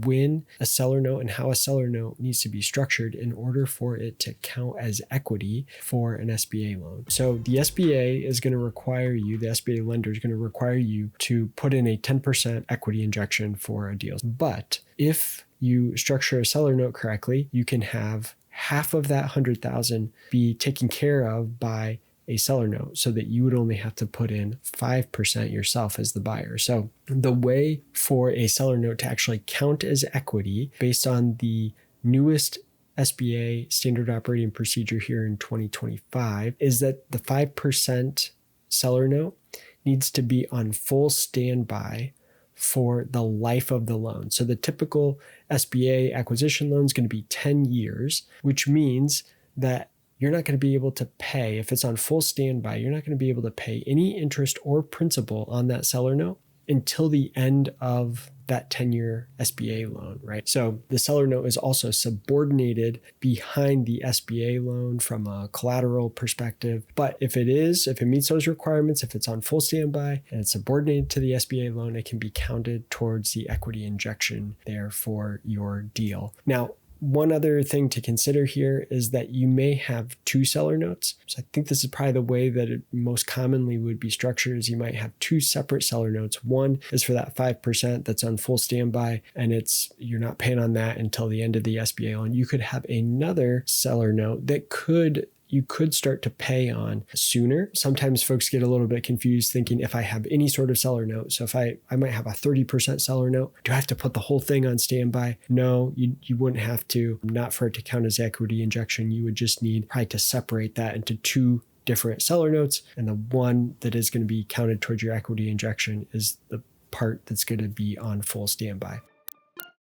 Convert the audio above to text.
when a seller note and how a seller note needs to be structured in order for it to count as equity for an SBA loan. So the SBA is going to require you, the SBA lender is going to require you to put in a 10% equity injection for a deal. But if you structure a seller note correctly, you can have half of that $100,000 be taken care of by a seller note, so that you would only have to put in 5% yourself as the buyer. So the way for a seller note to actually count as equity based on the newest SBA standard operating procedure here in 2025 is that the 5% seller note needs to be on full standby for the life of the loan. So the typical SBA acquisition loan is going to be 10 years, which means that you're not going to be able to pay, if it's on full standby, you're not going to be able to pay any interest or principal on that seller note until the end of that 10-year SBA loan, right? So the seller note is also subordinated behind the SBA loan from a collateral perspective. But if it meets those requirements, if it's on full standby and it's subordinated to the SBA loan, it can be counted towards the equity injection there for your deal. Now, one other thing to consider here is that you may have two seller notes. So I think this is probably the way that it most commonly would be structured, is you might have two separate seller notes. One is for that 5% that's on full standby, and you're not paying on that until the end of the SBA loan. You could have another seller note that you could start to pay on sooner. Sometimes folks get a little bit confused thinking, if I have any sort of seller note, so if I might have a 30% seller note, do I have to put the whole thing on standby? No, you wouldn't have to, not for it to count as equity injection. You would just need probably to separate that into two different seller notes. And the one that is going to be counted towards your equity injection is the part that's going to be on full standby.